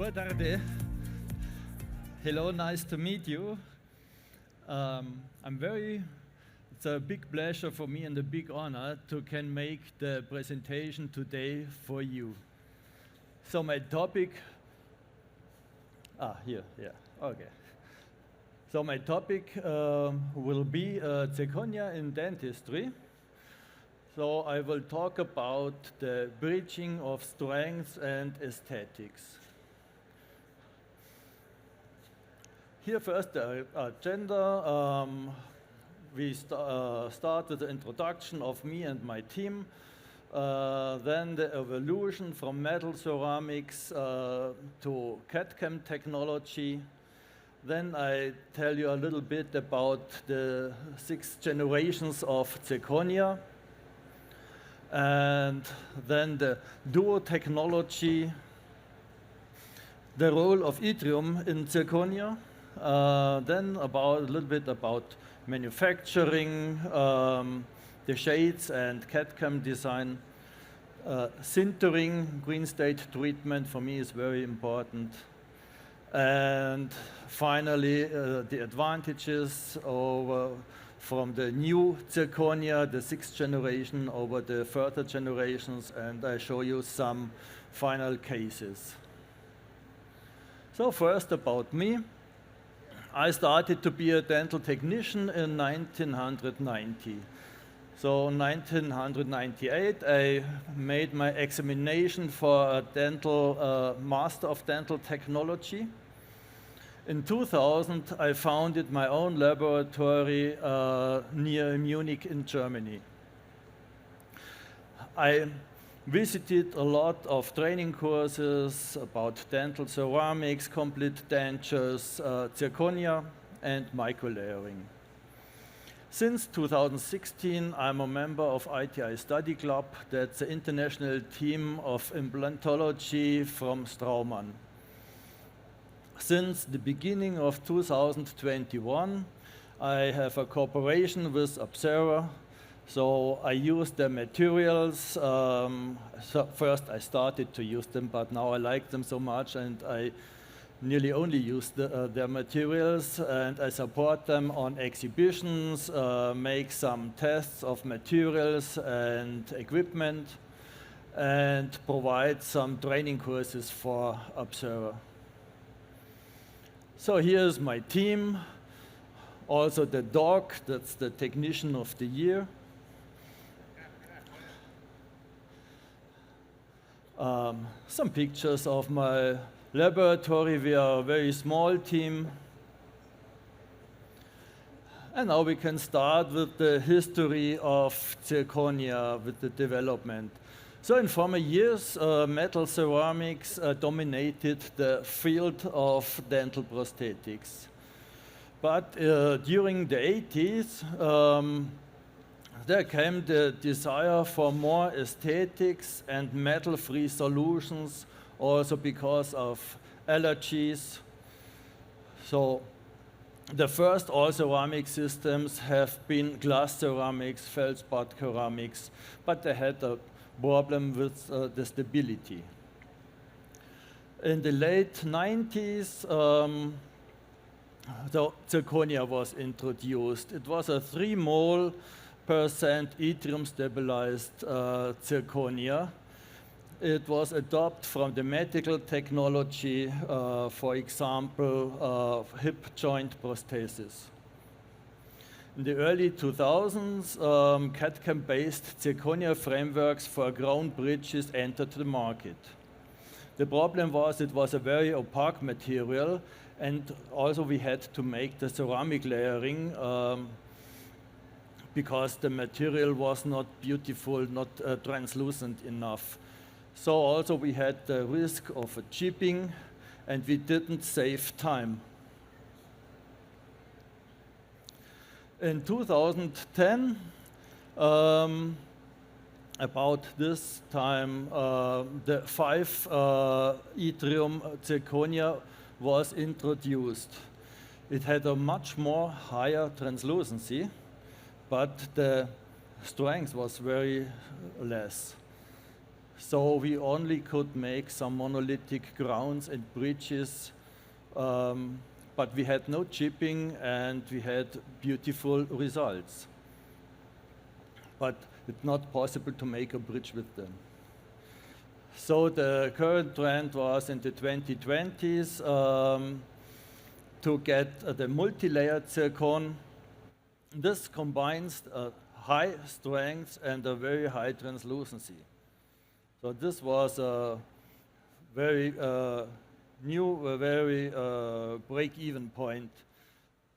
Boa tarde. Hello, nice to meet you. It's a big pleasure for me and a big honor to can make the presentation today for you. So my topic, okay. So my topic will be zirconia in dentistry. So I will talk about the bridging of strengths and aesthetics. Here first the agenda. We start with the introduction of me and my team, then the evolution from metal ceramics to CAD/CAM technology. Then I tell you a little bit about the 6 generations of zirconia, and then the duo technology, the role of yttrium in zirconia, then a little bit about manufacturing, the shades and CAD/CAM design, sintering, green state treatment for me is very important, and finally the advantages from the new zirconia, the 6th generation, over the further generations, and I show you some final cases. So first about me. I started to be a dental technician in 1990. So in 1998 I made my examination for a dental Master of Dental Technology. In 2000 I founded my own laboratory near Munich in Germany. I visited a lot of training courses about dental ceramics, complete dentures, zirconia, and microlayering. Since 2016, I'm a member of ITI Study Club, that's the international team of implantology from Straumann. Since the beginning of 2021, I have a cooperation with Observer. So I use the materials. So first I started to use them, but now I like them so much and I nearly only use their materials, and I support them on exhibitions, make some tests of materials and equipment, and provide some training courses for Observer. So here's my team. Also the dog, that's the technician of the year. Some pictures of my laboratory. We are a very small team. And now we can start with the history of zirconia, with the development. So in former years, metal ceramics dominated the field of dental prosthetics. But during the 80s, there came the desire for more aesthetics and metal-free solutions, also because of allergies. So the first all-ceramic systems have been glass ceramics, feldspar ceramics, but they had a problem with the stability. In the late 90s, so zirconia was introduced. It was a 3 mole % yttrium stabilized zirconia. It was adopted from the medical technology, for example, hip joint prosthesis. In the early 2000s, CAD/CAM based zirconia frameworks for ground bridges entered the market. The problem was it was a very opaque material, and also we had to make the ceramic layering because the material was not beautiful, not translucent enough. So also we had the risk of a chipping, and we didn't save time. In 2010, about this time, the 5 yttrium zirconia was introduced. It had a much more higher translucency, but the strength was very less. So we only could make some monolithic grounds and bridges, but we had no chipping and we had beautiful results. But it's not possible to make a bridge with them. So the current trend was in the 2020s to get the multi-layered zircon. This combines high strength and a very high translucency. So this was a very new, very break-even point.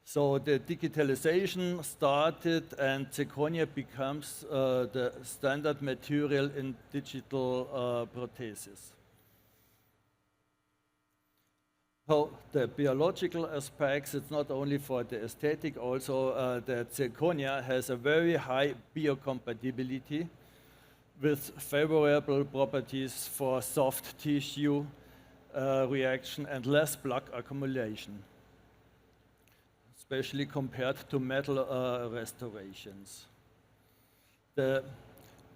So the digitalization started and zirconia becomes the standard material in digital prostheses. So the biological aspects, it's not only for the aesthetic, also the zirconia has a very high biocompatibility with favorable properties for soft tissue reaction and less plaque accumulation, especially compared to metal restorations. The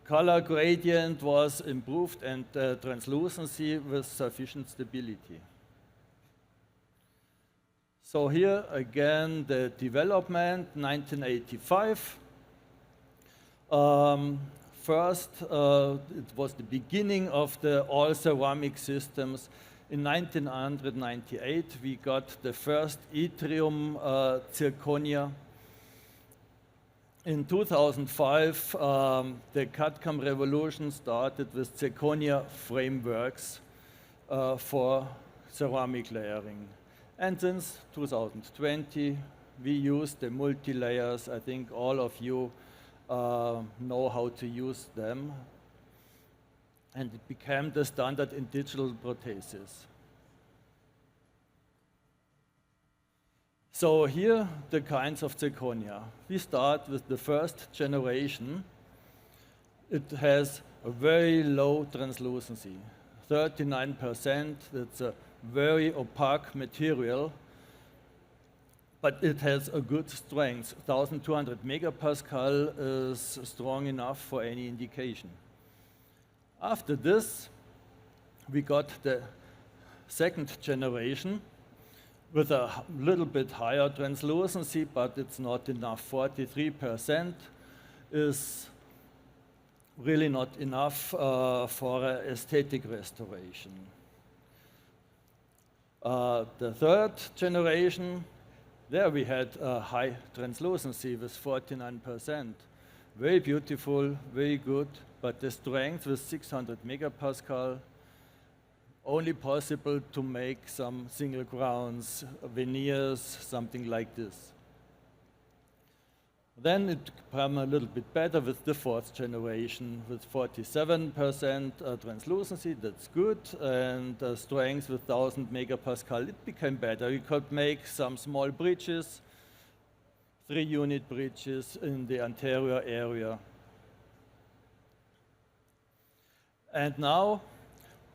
color gradient was improved and translucency with sufficient stability. So here again the development, 1985. First, it was the beginning of the all ceramic systems. In 1998, we got the first yttrium zirconia. In 2005, the CAD/CAM revolution started with zirconia frameworks for ceramic layering. And since 2020, we use the multi-layers. I think all of you know how to use them. And it became the standard in digital prostheses. So here, the kinds of zirconia. We start with the first generation. It has a very low translucency, 39%. It's a very opaque material, but it has a good strength. 1200 megapascal is strong enough for any indication. After this, we got the second generation with a little bit higher translucency, but it's not enough. 43% is really not enough for aesthetic restoration. The third generation, there we had a high translucency with 49%. Very beautiful, very good, but the strength was 600 megapascal. Only possible to make some single grounds, veneers, something like this. Then it became a little bit better with the fourth generation with 47% translucency, that's good, and strength with 1000 megapascal, it became better. You could make some small bridges, 3-unit bridges in the anterior area. And now,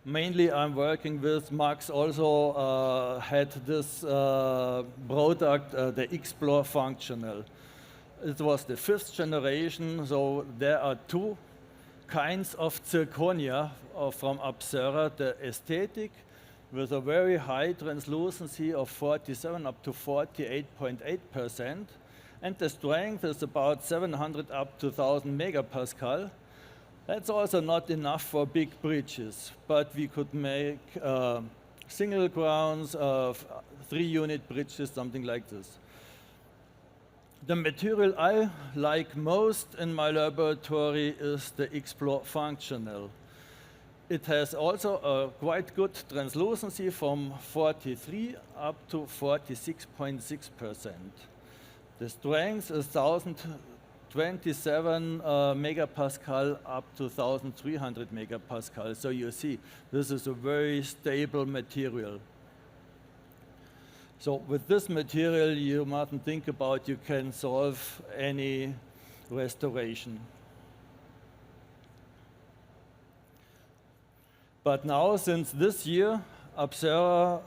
mainly I'm working with, Max also had this product, the Explore Functional. It was the 5th generation, so there are two kinds of zirconia from Apsera, the aesthetic with a very high translucency of 47 up to 48.8%, and the strength is about 700 up to 1000 megapascal. That's also not enough for big bridges, but we could make single grounds of 3-unit bridges, something like this. The material I like most in my laboratory is the Explore Functional. It has also a quite good translucency from 43 up to 46.6%. The strength is 1027 megapascal up to 1300 megapascal. So you see, this is a very stable material. So with this material, you mustn't think about you can solve any restoration. But now, since this year, Apsera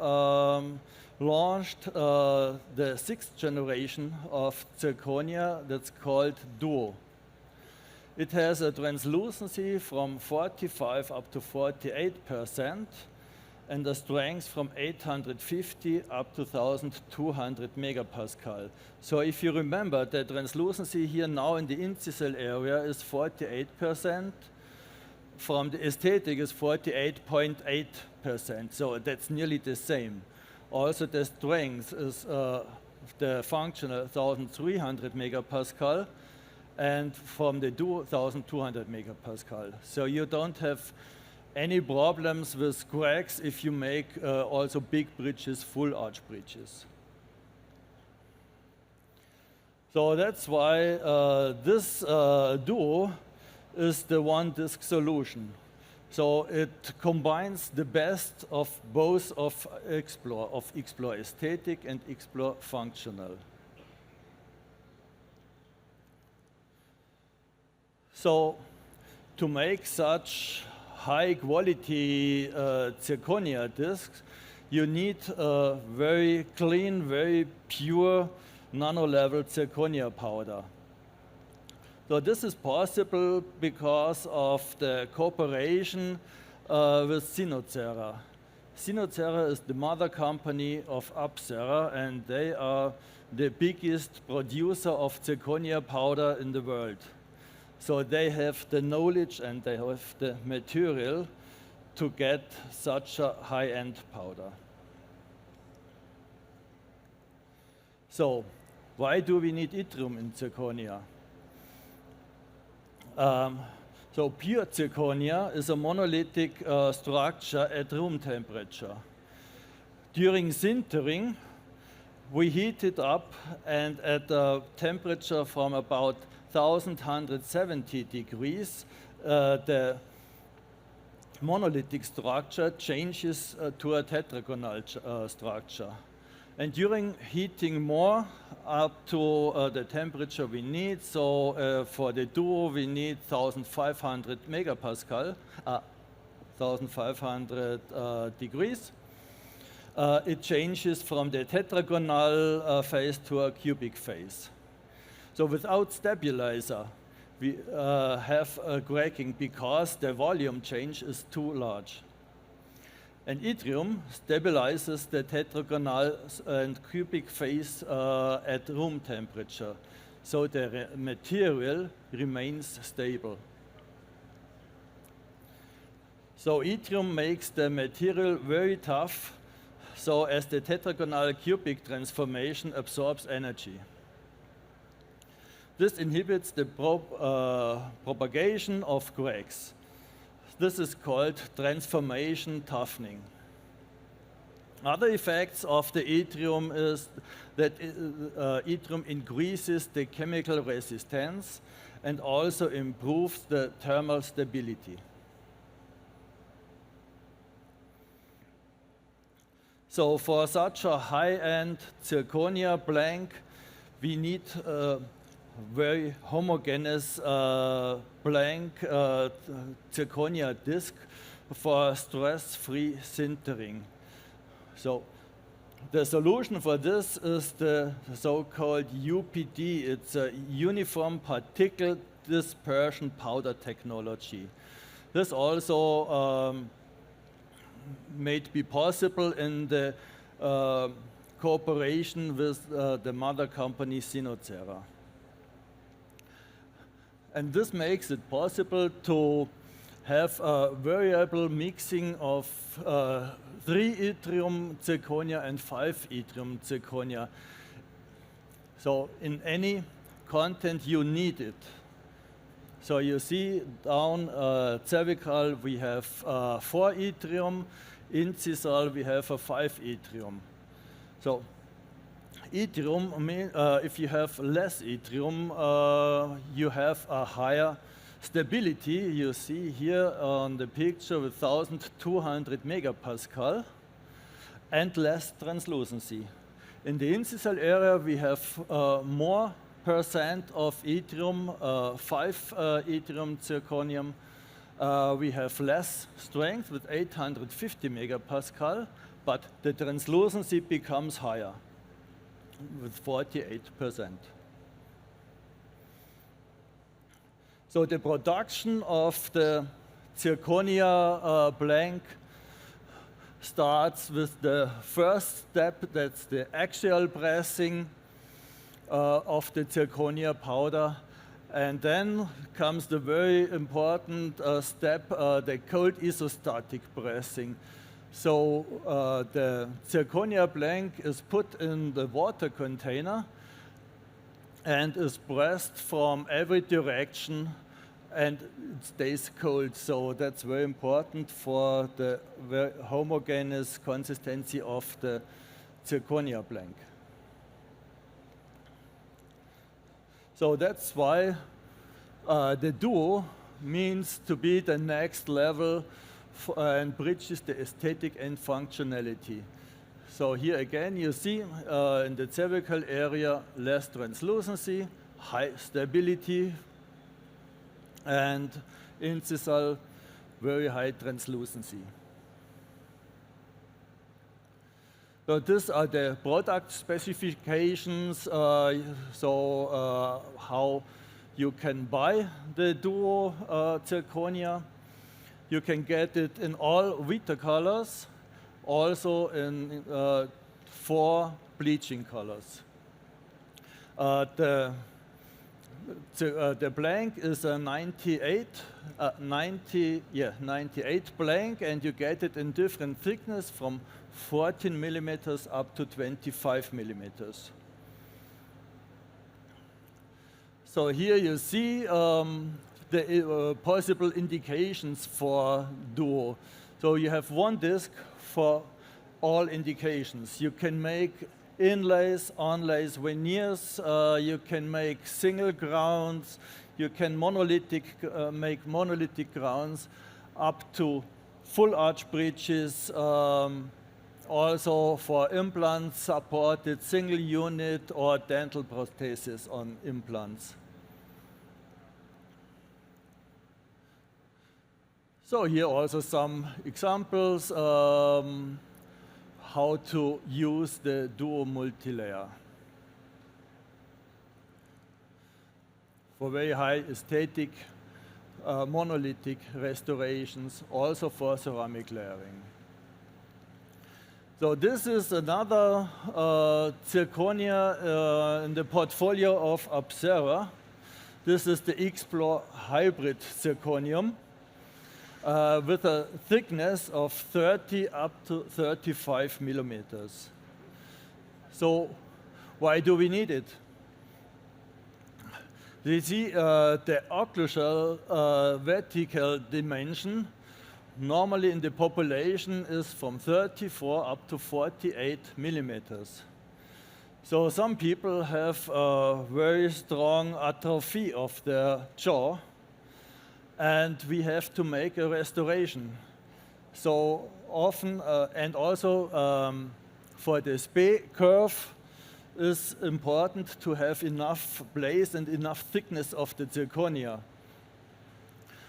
launched the 6th generation of zirconia that's called Duo. It has a translucency from 45 up to 48% and a strength from 850 up to 1200 megapascal. So if you remember, the translucency here now in the incisill area is 48%, from the aesthetic is 48.8%, so that's nearly the same. Also the strength is the functional 1300 megapascal, and from the duo 1200 megapascal. So you don't have any problems with cracks if you make also big bridges, full arch bridges. So that's why this duo is the one disk solution. So it combines the best of both of Xplore aesthetic and Xplore functional. So to make such high quality zirconia discs, you need a very clean, very pure nano-level zirconia powder. So this is possible because of the cooperation with Sinocera. Sinocera is the mother company of Apsera, and they are the biggest producer of zirconia powder in the world. So they have the knowledge and they have the material to get such a high-end powder. So why do we need yttrium in zirconia? So pure zirconia is a monolithic structure at room temperature. During sintering, we heat it up, and at a temperature from about 1170 degrees, the monolithic structure changes to a tetragonal structure. And during heating more up to the temperature we need, so for the duo we need 1500 megapascal, 1500 degrees. It changes from the tetragonal phase to a cubic phase. So without stabilizer, we have a cracking because the volume change is too large. And yttrium stabilizes the tetragonal and cubic phase at room temperature, so the material remains stable. So yttrium makes the material very tough, so as the tetragonal cubic transformation absorbs energy. This inhibits the propagation of cracks. This is called transformation toughening. Other effects of the yttrium is that yttrium increases the chemical resistance and also improves the thermal stability. So for such a high-end zirconia blank, we need very homogeneous blank zirconia disc for stress-free sintering. So the solution for this is the so-called UPD. It's a uniform particle dispersion powder technology. This also made be possible in the cooperation with the mother company Sinocera. And this makes it possible to have a variable mixing of 3 yttrium zirconia and 5 yttrium zirconia. So in any content you need it. So you see down cervical we have 4 yttrium, incisal we have a 5 yttrium. So yttrium, if you have less yttrium, you have a higher stability. You see here on the picture with 1200 megapascal and less translucency. In the incisal area we have more percent of yttrium, 5 yttrium zirconium. We have less strength with 850 megapascal, but the translucency becomes higher with 48%. So the production of the zirconia blank starts with the first step, that's the axial pressing of the zirconia powder. And then comes the very important step, the cold isostatic pressing. So the zirconia blank is put in the water container and is pressed from every direction, and it stays cold. So that's very important for the very homogeneous consistency of the zirconia blank. So that's why the Duo means to be the next level and bridges the aesthetic and functionality. So here again you see in the cervical area less translucency, high stability, and incisal very high translucency. So these are the product specifications, how you can buy the Duo zirconia. You can get it in all Vita colors, also in 4 bleaching colors. The blank is a 98 blank, and you get it in different thickness from 14 millimeters up to 25 millimeters. So here you see the possible indications for Duo. So you have one disc for all indications. You can make inlays, onlays, veneers, you can make single grounds, you can make monolithic grounds up to full arch bridges, also for implants supported single unit or dental prosthesis on implants. So here also some examples how to use the Duo multilayer. For very high aesthetic monolithic restorations, also for ceramic layering. So this is another zirconia in the portfolio of Apsera. This is the Explore Hybrid Zirconium with a thickness of 30 up to 35 millimeters. So why do we need it? You see the occlusal vertical dimension normally in the population is from 34 up to 48 millimeters. So some people have a very strong atrophy of their jaw, and we have to make a restoration. So often, and also for the Spey curve, is important to have enough place and enough thickness of the zirconia.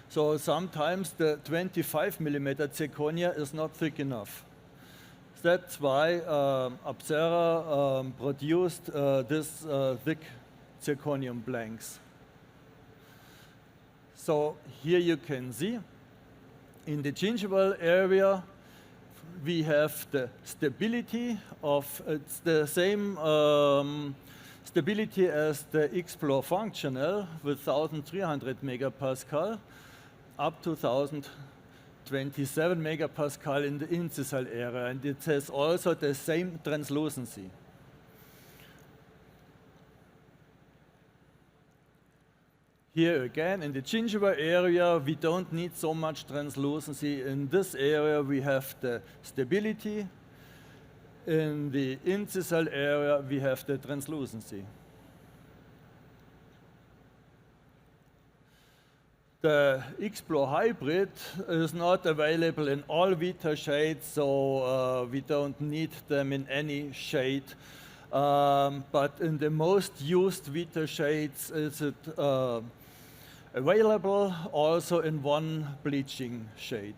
So sometimes the 25 millimeter zirconia is not thick enough. That's why Apsera produced this thick zirconium blanks. So here you can see in the gingival area we have the stability of, it's the same stability as the Explore Functional with 1300 megapascal up to 1027 megapascal in the incisal area, and it has also the same translucency. Here again, in the gingival area, we don't need so much translucency. In this area, we have the stability. In the incisal area, we have the translucency. The Explore Hybrid is not available in all Vita shades, so we don't need them in any shade. But in the most used Vita shades, is it available also in one bleaching shade.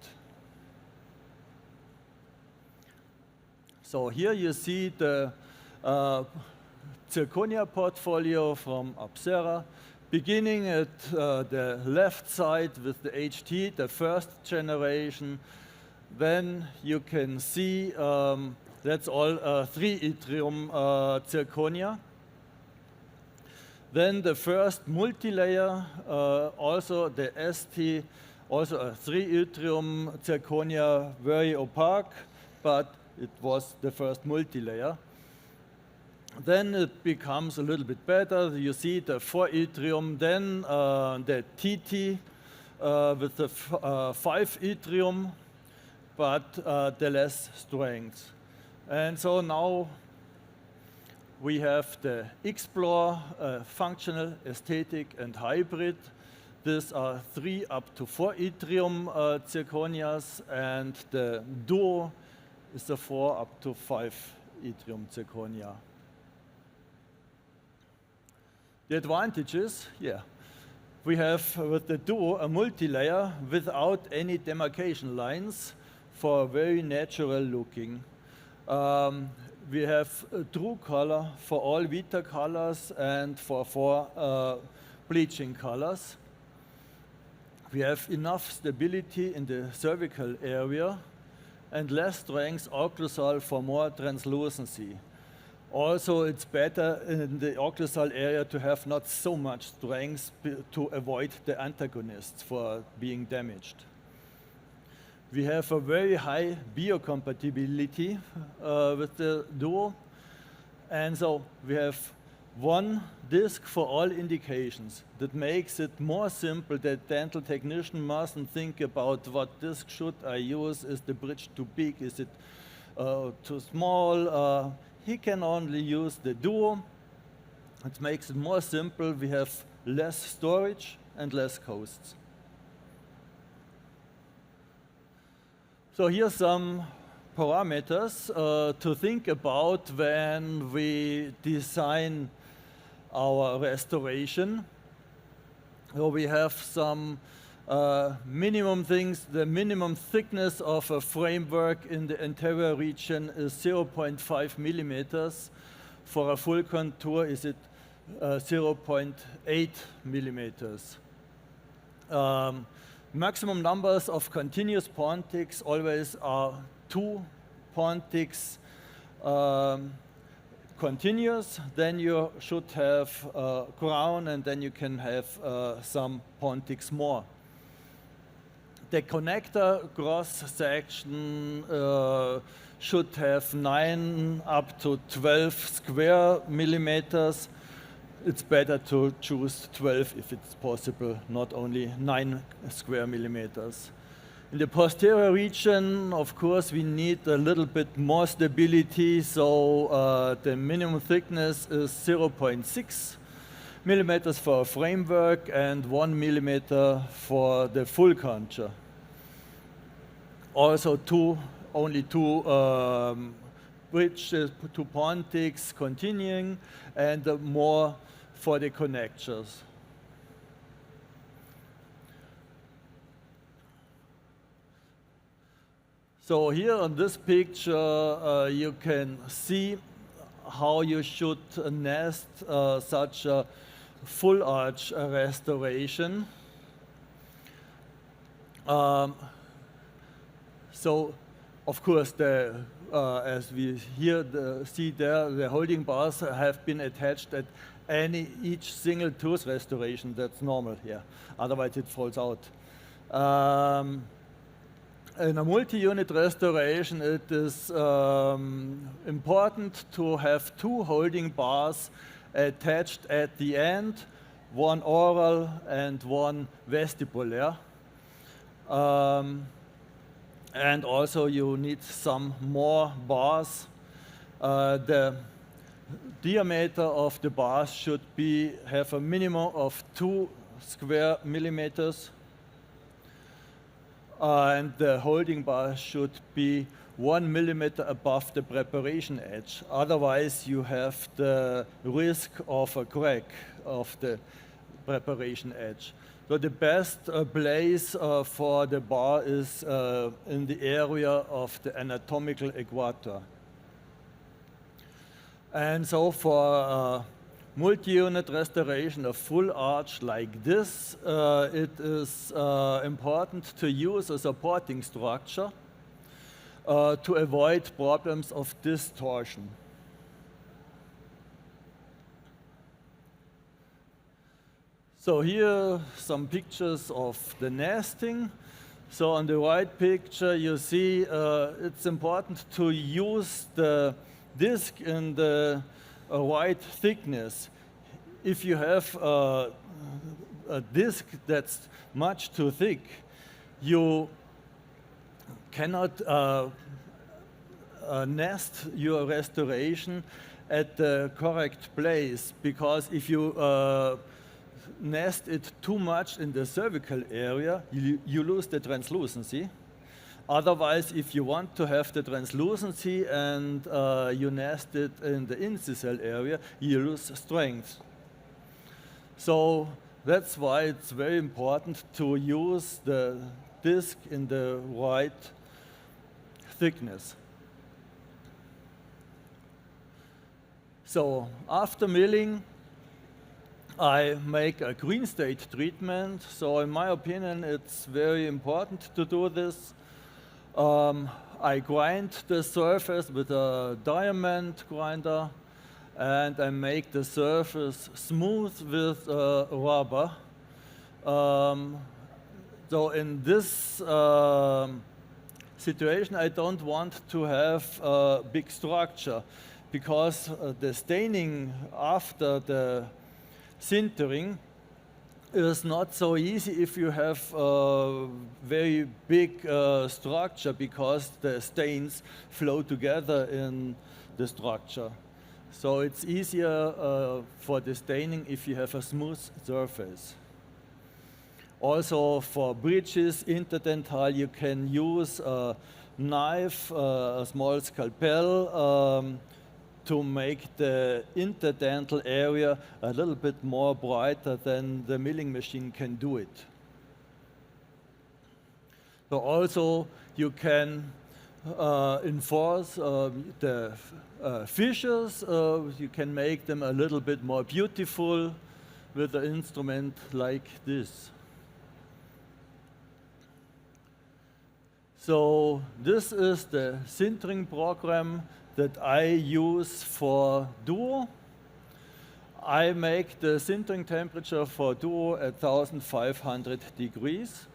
So here you see the zirconia portfolio from Apsera. beginning at the left side with the HT, the first generation, then you can see that's all 3 yttrium zirconia. Then the first multilayer, also the ST, also a 3 yttrium zirconia, very opaque, but it was the first multilayer. Then it becomes a little bit better. You see the 4 yttrium, then the TT with the 5 yttrium, but the less strength. And so now we have the Explore, functional, aesthetic, and hybrid. These are 3 up to 4 yttrium zirconias, and the Duo is the 4 up to 5 yttrium zirconia. The advantages, we have with the Duo a multi-layer without any demarcation lines for very natural looking. We have a true color for all Vita colors and for 4 bleaching colors. We have enough stability in the cervical area and less strength occlusal for more translucency. Also, it's better in the occlusal area to have not so much strength to avoid the antagonists for being damaged. We have a very high biocompatibility with the Duo, and so we have one disc for all indications. That makes it more simple. The dental technician mustn't think about what disc should I use. Is the bridge too big? Is it too small? He can only use the Duo. It makes it more simple. We have less storage and less costs. So here's some parameters to think about when we design our restoration. So we have some minimum things. The minimum thickness of a framework in the anterior region is 0.5 millimeters. For a full contour, is it 0.8 millimeters. Maximum numbers of continuous pontics always are 2 pontics continuous. Then you should have a crown, and then you can have some pontics more. The connector cross section should have 9 up to 12 square millimeters. It's better to choose 12 if it's possible, not only 9 square millimeters. In the posterior region, of course, we need a little bit more stability, so the minimum thickness is 0.6 millimeters for a framework and 1 millimeter for the full contour. Also only two bridges, 2 pontics continuing, and more for the connectors. So here on this picture, you can see how you should nest such a full arch restoration. So, of course, as we see there, the holding bars have been attached at each single tooth restoration. That's normal here. Otherwise, it falls out. In a multi-unit restoration, it is important to have 2 holding bars attached at the end, 1 oral and 1 vestibular. And also you need some more bars. The diameter of the bars should have a minimum of 2 square millimeters. And the holding bar should be 1 millimeter above the preparation edge. Otherwise, you have the risk of a crack of the preparation edge. So the best place for the bar is in the area of the anatomical equator. And so for multi-unit restoration of full arch like this, it is important to use a supporting structure to avoid problems of distortion. So here some pictures of the nesting. So on the right picture you see it's important to use the disc in the right thickness. If you have a disc that's much too thick, you cannot nest your restoration at the correct place, because if you nest it too much in the cervical area, you lose the translucency. Otherwise, if you want to have the translucency and you nest it in the incisal area, you lose strength. So that's why it's very important to use the disc in the right thickness. So after milling, I make a green state treatment. So in my opinion, it's very important to do this. I grind the surface with a diamond grinder, and I make the surface smooth with rubber. So in this situation, I don't want to have a big structure, because the staining after the sintering is not so easy if you have a very big structure, because the stains flow together in the structure. So it's easier for the staining if you have a smooth surface. Also for bridges, interdental, you can use a knife, a small scalpel, to make the interdental area a little bit more brighter than the milling machine can do it. So also you can enforce the fissures. You can make them a little bit more beautiful with an instrument like this. So this is the sintering program that I use for Duo. I make the sintering temperature for Duo at 1500 degrees.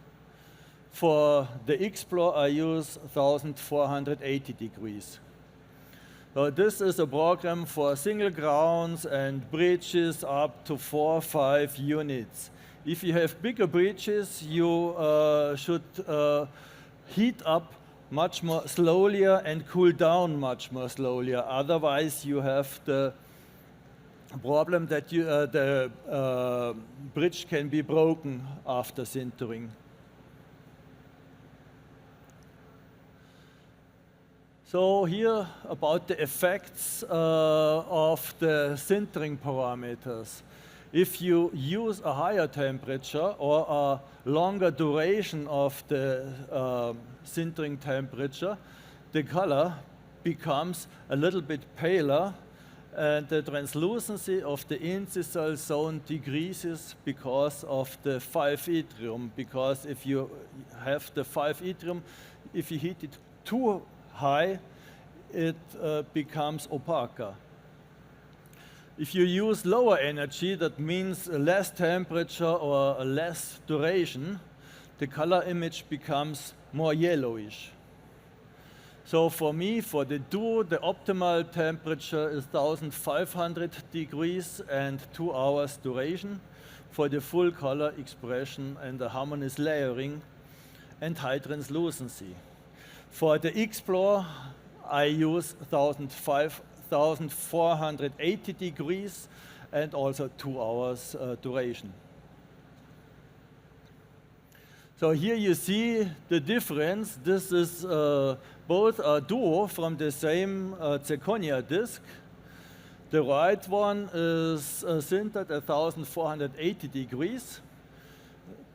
For the X-Plore, I use 1480 degrees. So this is a program for single grounds and bridges up to 4 or 5 units. If you have bigger bridges, you should heat up much more slowly and cool down much more slowly. Otherwise, you have the problem that the bridge can be broken after sintering. So here about the effects of the sintering parameters. If you use a higher temperature or a longer duration of the sintering temperature, the color becomes a little bit paler, and the translucency of the incisal zone decreases because of the 5-yttrium. Because if you have the 5-yttrium, if you heat it too high, it becomes opaque. If you use lower energy, that means less temperature or less duration, the color image becomes more yellowish. So for me, for the Duo, the optimal temperature is 1500 degrees and 2 hours duration for the full color expression and the harmonious layering and high translucency. For the X-Plore, I use 1480 degrees and also 2 hours duration. So here you see the difference. This is both a Duo from the same zirconia disc. The right one is sintered at 1480 degrees.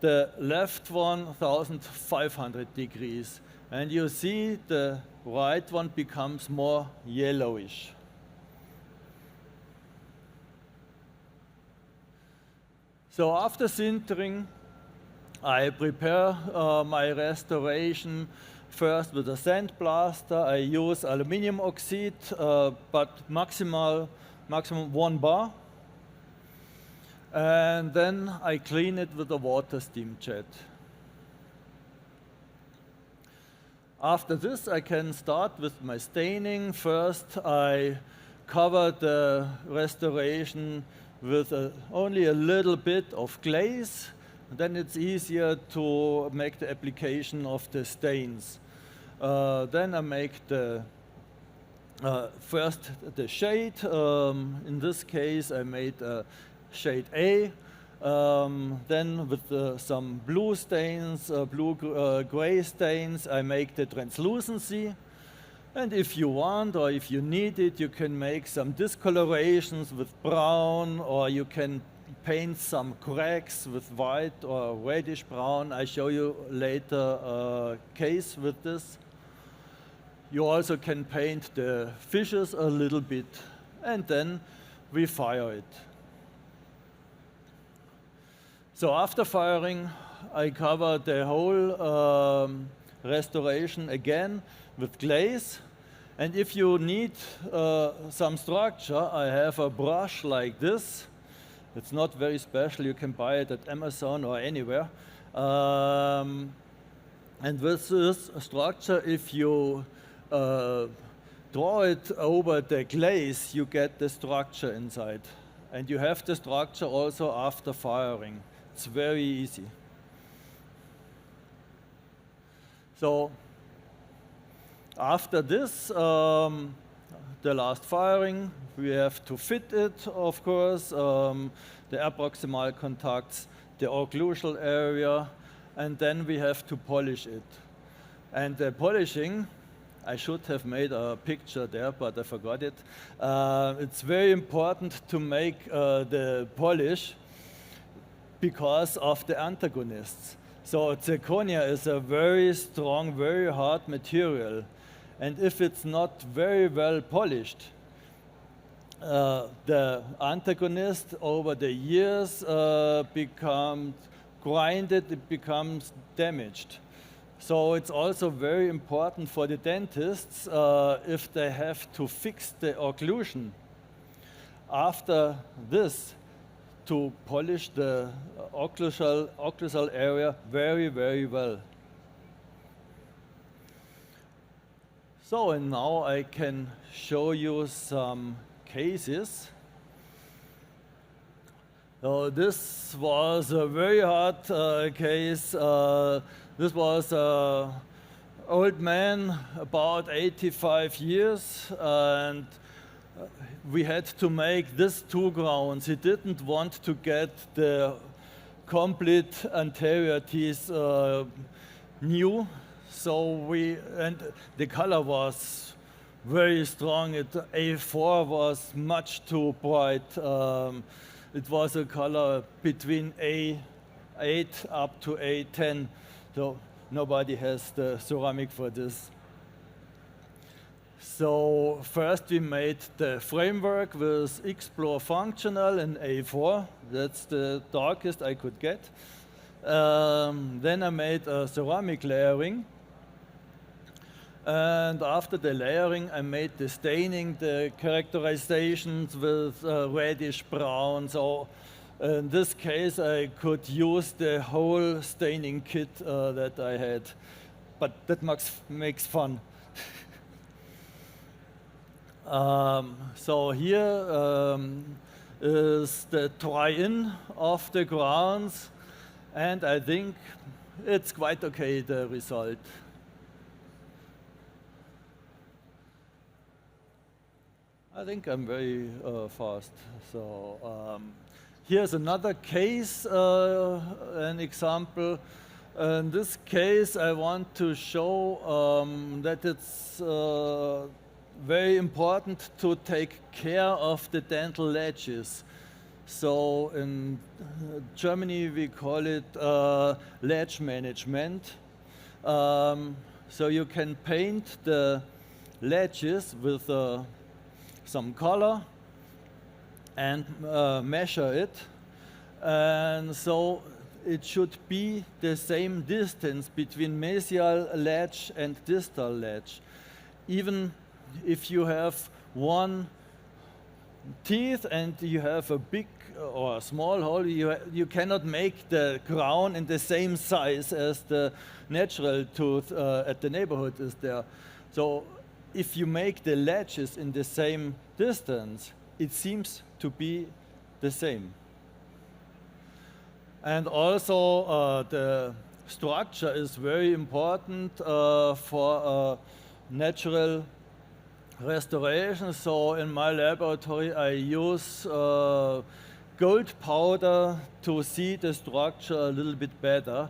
The left one 1500 degrees. And you see the right one becomes more yellowish. So after sintering, I prepare my restoration first with a sandblaster. I use aluminum oxide, but maximum 1 bar. And then I clean it with a water steam jet. After this, I can start with my staining. First, I cover the restoration with only a little bit of glaze. Then it's easier to make the application of the stains. Then I make the first the shade. In this case, I made shade A. Then with some blue stains, gray stains, I make the translucency. And if you want or if you need it, you can make some discolorations with brown, or you can paint some cracks with white or reddish brown. I show you later a case with this. You also can paint the fishes a little bit, and then we fire it. So after firing, I cover the whole restoration again with glaze. And if you need some structure, I have a brush like this. It's not very special. You can buy it at Amazon or anywhere. And with this structure, if you draw it over the glaze, you get the structure inside. And you have the structure also after firing. It's very easy. So after this, the last firing, we have to fit it, of course, the approximal contacts, the occlusal area, and then we have to polish it. And the polishing, I should have made a picture there, but I forgot it. It's very important to make the polish because of the antagonists. So zirconia is a very strong, very hard material. And if it's not very well polished, the antagonist over the years becomes grinded, it becomes damaged. So it's also very important for the dentists if they have to fix the occlusion. After this, to polish the occlusal area very, very well. So, and now I can show you some cases. So this was a very hard case. This was an old man, about 85 years, and we had to make these 2 crowns. He didn't want to get the complete anterior teeth new. So and the color was very strong. A4 was much too bright. It was a color between A8 up to A10. So nobody has the ceramic for this. So first we made the framework with Explore Functional in A4. That's the darkest I could get. Then I made a ceramic layering. And after the layering, I made the staining, the characterizations with reddish brown. So in this case, I could use the whole staining kit that I had. But that makes fun. So here is the try-in of the grounds. And I think it's quite okay, the result. I think I'm very fast. So here's another case, an example. In this case, I want to show that it's very important to take care of the dental ledges. So in Germany, we call it ledge management. So you can paint the ledges with some color and measure it. And so it should be the same distance between mesial ledge and distal ledge. Even if you have one teeth and you have a big or a small hole, you cannot make the crown in the same size as the natural tooth at the neighborhood is there. So if you make the ledges in the same distance, it seems to be the same. And also the structure is very important for natural restoration. So in my laboratory I use gold powder to see the structure a little bit better.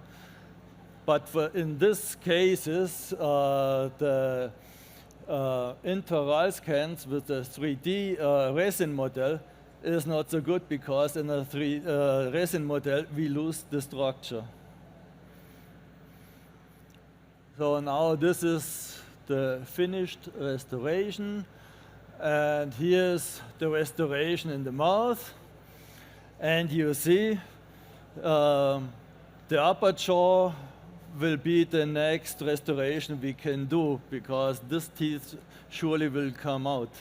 But in these cases, the intraoral scans with the 3D resin model is not so good, because in a resin model we lose the structure. So now this is the finished restoration, and here's the restoration in the mouth. And you see the upper jaw will be the next restoration we can do, because this teeth surely will come out.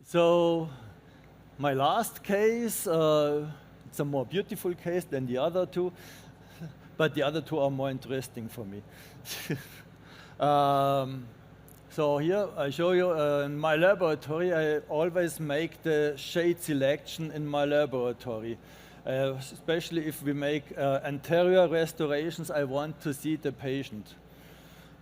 So my last case, it's a more beautiful case than the other two, but the other two are more interesting for me. So here I show you in my laboratory, I always make the shade selection in my laboratory. Especially if we make anterior restorations, I want to see the patient.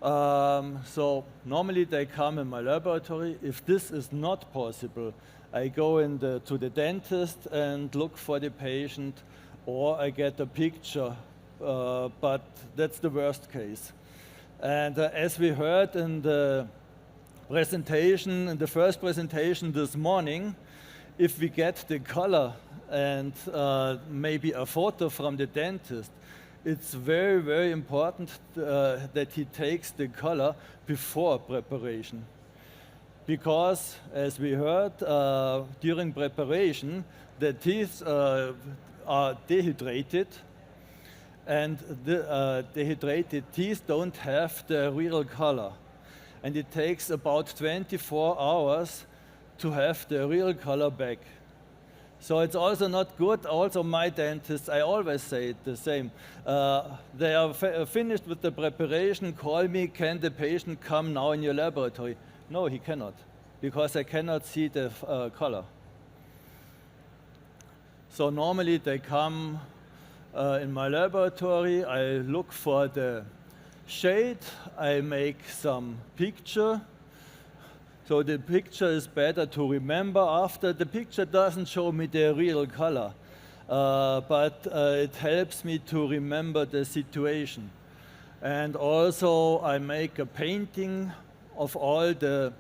So normally they come in my laboratory. If this is not possible, I go to the dentist and look for the patient, or I get a picture, but that's the worst case. And as we heard in the presentation, in the first presentation this morning, if we get the color and maybe a photo from the dentist, it's very, very important that he takes the color before preparation. Because, as we heard, during preparation, the teeth are dehydrated, and the dehydrated teeth don't have the real color. And it takes about 24 hours to have the real color back. So it's also not good. Also my dentists, I always say it the same. They are finished with the preparation, call me, can the patient come now in your laboratory? No, he cannot, because I cannot see the color. So normally they come in my laboratory, I look for the shade, I make some picture. So the picture is better to remember after. The picture doesn't show me the real color, but it helps me to remember the situation. And also I make a painting of all the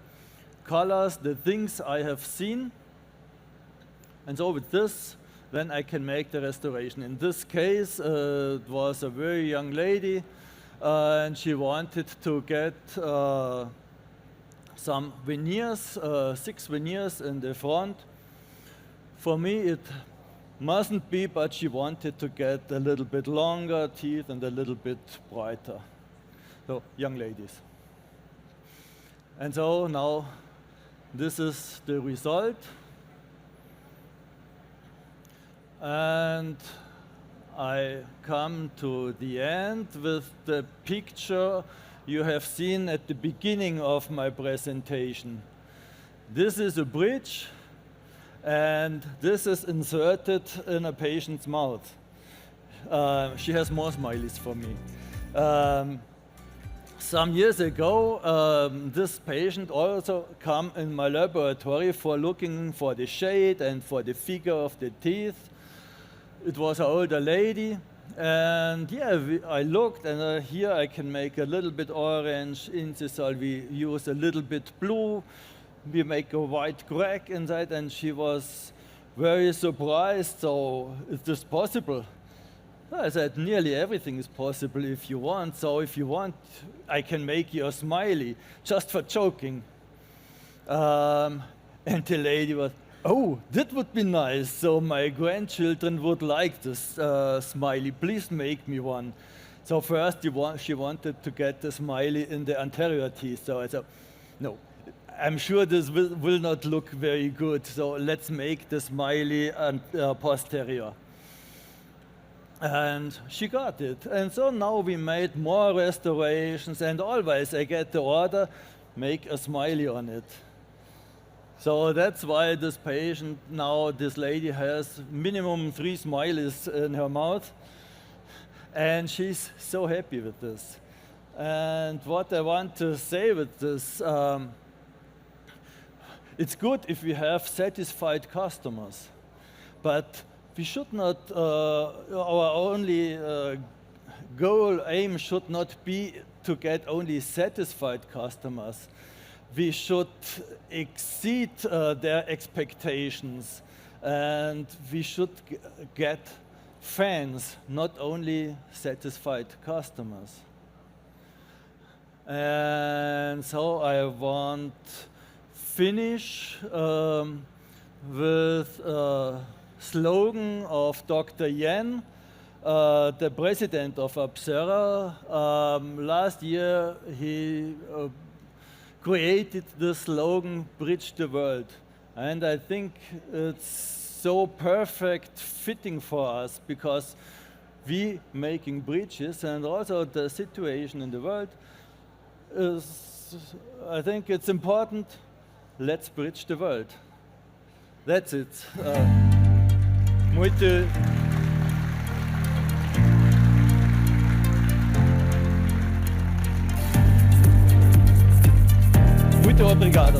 colors, the things I have seen. And so with this, then I can make the restoration. In this case, it was a very young lady, and she wanted to get some veneers, 6 veneers in the front. For me, it mustn't be, but she wanted to get a little bit longer teeth and a little bit brighter. So, young ladies. And so now, this is the result. And I come to the end with the picture you have seen at the beginning of my presentation. This is a bridge, and this is inserted in a patient's mouth. She has more smileys for me. Some years ago, this patient also came in my laboratory for looking for the shade and for the figure of the teeth. It was an older lady, and yeah, I looked, and here I can make a little bit orange incisal. We use a little bit blue. We make a white crack inside, and she was very surprised. So, is this possible? I said, nearly everything is possible if you want. So if you want, I can make you a smiley, just for joking. And the lady was, oh, that would be nice. So my grandchildren would like this smiley. Please make me one. So first she wanted to get the smiley in the anterior teeth. So I said, no, I'm sure this will not look very good. So let's make the smiley posterior. And she got it. And so now we made more restorations, and always I get the order, make a smiley on it. So that's why this patient now, this lady has minimum 3 smileys in her mouth, and she's so happy with this. And what I want to say with this, it's good if we have satisfied customers, but we should not, our only aim should not be to get only satisfied customers. We should exceed their expectations, and we should get fans, not only satisfied customers. And so I want finish with a slogan of Dr. Yen, the president of Apsera. Last year he created the slogan, Bridge the World. And I think it's so perfect fitting for us, because we making bridges, and also the situation in the world is, I think it's important, let's bridge the world. That's it. Muito obrigado.